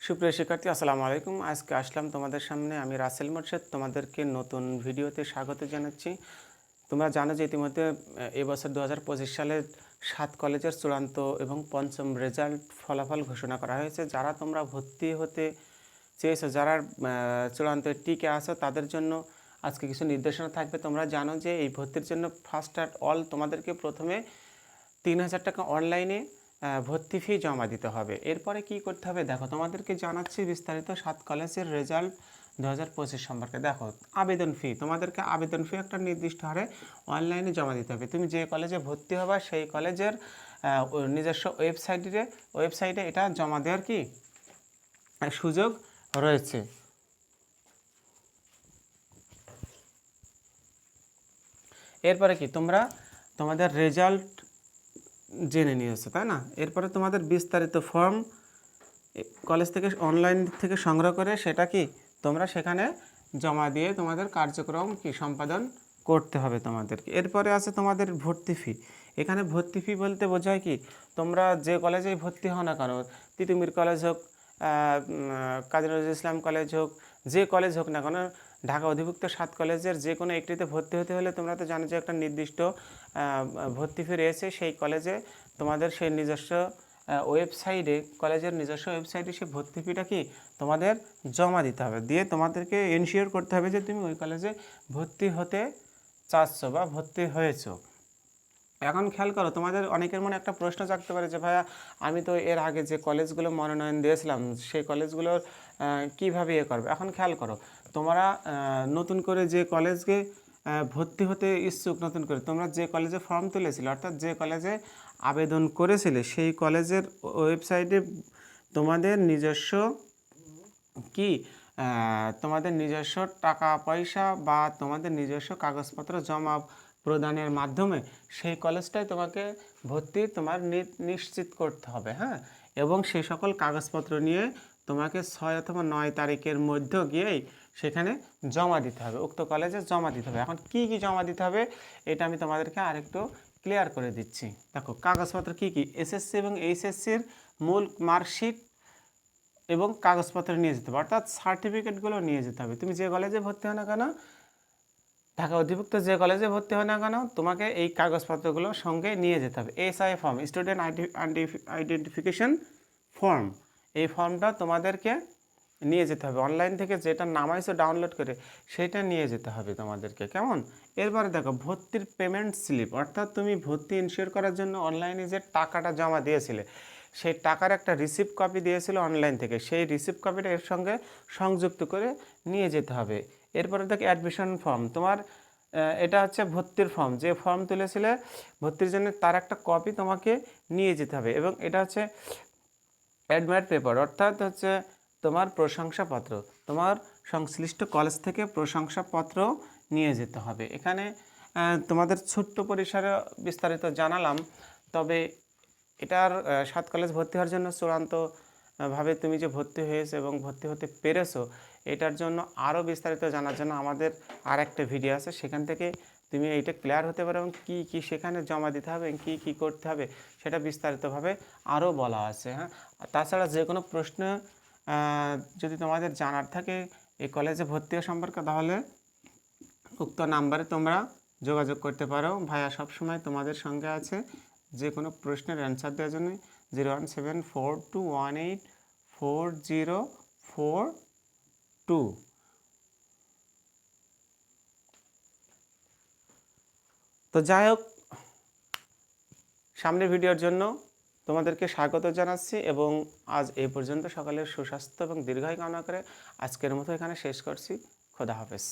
সুপ্রিয় শিক্ষার্থী, আসসালামু আলাইকুম। আজকে আসলাম তোমাদের সামনে, আমি রাসেল মোর্শেদ তোমাদেরকে নতুন ভিডিওতে স্বাগত জানাচ্ছি। তোমরা জানো যে ইতিমধ্যে এবছর 2025 সালে 7 কলেজের চূড়ান্ত এবং পঞ্চম রেজাল্ট ফলাফল ঘোষণা করা হয়েছে। যারা তোমরা ভর্তি হতে চেয়েছো, যারা চূড়ান্ত টিকে আছো, তাদের জন্য আজকে কিছু নির্দেশনা থাকবে। তোমরা জানো যে এই ভর্তির জন্য ফার্স্ট অ্যাট অল তোমাদেরকে প্রথমে 3000 টাকা অনলাইনে ভর্তি ফি জমা দিতে হবে। এরপরে কি করতে হবে দেখো, তোমাদেরকে জানাচ্ছি বিস্তারিত 7 কলেজের রেজাল্ট 2025 সম্পর্কে। দেখো, আবেদন ফি, তোমাদেরকে আবেদন ফি একটা নির্দিষ্ট হারে অনলাইনে জমা দিতে হবে। তুমি যে কলেজে ভর্তি হবা সেই কলেজের নিজস্ব ওয়েবসাইটে এটা জমা দেওয়ার কি সুযোগ রয়েছে। এরপরে কি তোমরা তোমাদের রেজাল্ট জেনে নিয়েছো, তাই না? এরপরে তোমাদের বিস্তারিত ফর্ম কলেজ থেকে অনলাইন থেকে সংগ্রহ করে সেটা কি তোমরা সেখানে জমা দিয়ে তোমাদের কার্যক্রম কি সম্পাদন করতে হবে তোমাদেরকে। এরপরে আছে তোমাদের ভর্তি ফি। এখানে ভর্তি ফি বলতে বোঝায় কি, তোমরা যে কলেজেই ভর্তি হও না কেন, তিতুমির কলেজ হোক, কাজী নজরুল ইসলাম কলেজ হোক, যে কলেজ হোক না কেন, ঢাকা অধিভুক্ত 7 কলেজের যে কোনো একটিতে ভর্তি হতে হলে তোমরা তো জানো যে একটা নির্দিষ্ট ভর্তি ফি রয়েছে। সেই কলেজে তোমাদের সেই নিজস্ব ওয়েবসাইটে, কলেজের নিজস্ব ওয়েবসাইটে সেই ভর্তি ফিটা কি তোমাদের জমা দিতে হবে। দিয়ে তোমাদেরকে এনশিওর করতে হবে যে তুমি ওই কলেজে ভর্তি হতে চাচ্ছ বা ভর্তি হয়েছো। এখন খেয়াল করো, তোমাদের অনেকের মনে একটা প্রশ্ন জাগতে পারে যে ভাইয়া, আমি তো এর আগে যে কলেজগুলো মনোনয়ন দিয়েছিলাম সেই কলেজগুলোর কীভাবে করবে। এখন খেয়াল করো, তোমরা নতুন করে যে কলেজকে ভর্তি হতে ইচ্ছুক, নতুন করে তোমরা যে কলেজে ফর্ম তুলেছিলে, অর্থাৎ যে কলেজে আবেদন করেছিলে, সেই কলেজের ওয়েবসাইটে তোমাদের নিজস্ব কি তোমাদের নিজস্ব টাকা পয়সা বা তোমাদের নিজস্ব কাগজপত্র জমা প্রদানের মাধ্যমে সেই কলেজটাই তোমাকে ভর্তি তোমার নিশ্চিত করতে হবে। হ্যাঁ, এবং সেই সকল কাগজপত্র নিয়ে তোমাকে 6 অথবা 9 তারিখের মধ্যে গিয়েই সেখানে জমা দিতে হবে, উক্ত কলেজে জমা দিতে হবে। এখন কি কি জমা দিতে হবে এটা আমি তোমাদেরকে আরেকটু ক্লিয়ার করে দিচ্ছি। দেখো, কাগজপত্র কি কি, এসএসসি এবং এইচএসসির মূল মার্কশিট এবং কাগজপত্র নিয়ে যেতে হবে, অর্থাৎ সার্টিফিকেটগুলো নিয়ে যেতে হবে। তুমি যে কলেজে ভর্তি হও না কেন, ঢাকা অধিভুক্ত যে কলেজে ভর্তি হয় না কেন, তোমাকে এই কাগজপত্রগুলো সঙ্গে নিয়ে যেতে হবে। SI form, student identification form, এই ফর্মটা তোমাদেরকে নিয়ে যেতে হবে। অনলাইন থেকে যেটা নামাইছো ডাউনলোড করে সেটা নিয়ে যেতে হবে তোমাদেরকে, কেমন? এরপরে দেখো, ভর্তির পেমেন্ট স্লিপ, অর্থাৎ তুমি ভর্তি ইনশিওর করার জন্য অনলাইনে যে টাকাটা জমা দিয়েছিলে সেই টাকার একটা রিসিপ্ট কপি দিয়েছিল অনলাইন থেকে, সেই রিসিপ্ট কপিটা এর সঙ্গে সংযুক্ত করে নিয়ে যেতে হবে। এরপরে দেখো, অ্যাডমিশন ফর্ম, তোমার এটা হচ্ছে ভর্তির ফর্ম, যে ফর্ম তুলেছিলে ভর্তির জন্য তার একটা কপি তোমাকে নিয়ে যেতে হবে। এবং এটা হচ্ছে অ্যাডমিট পেপার, অর্থাৎ হচ্ছে তোমার প্রশংসাপত্র, তোমার সংশ্লিষ্ট কলেজ থেকে প্রশংসাপত্র নিয়ে যেতে হবে। এখানে তোমাদের ছোট্ট পরিসরে বিস্তারিত জানালাম, তবে এটার 7 কলেজ ভর্তি হওয়ার জন্য চূড়ান্তভাবে তুমি যে ভর্তি হয়েছো এবং ভর্তি হতে পেরেছো, এটার জন্য আরও বিস্তারিত জানার জন্য আমাদের আর একটা ভিডিও আছে, সেখান থেকে তুমি এইটা ক্লিয়ার হতে পারো এবং কী কী সেখানে জমা দিতে হবে, কী কী করতে হবে সেটা বিস্তারিতভাবে আরও বলা আছে। হ্যাঁ, তাছাড়া যে কোনো প্রশ্ন যদি তোমাদের জানার থাকে এই কলেজে ভর্তি হওয়া সম্পর্কে, তাহলে উক্ত নাম্বারে তোমরা যোগাযোগ করতে পারো। ভাইয়া সবসময় তোমাদের সঙ্গে আছে যে কোনো প্রশ্নের অ্যান্সার দেওয়ার জন্য। 01742184042। তো যাই হোক, সামনের ভিডিওর জন্য তোমাদেরকে স্বাগত জানাচ্ছি এবং আজ এই পর্যন্ত সকলের সুস্বাস্থ্য এবং দীর্ঘায়ু কামনা করে আজকের মতো এখানে শেষ করছি। খোদা হাফেজ।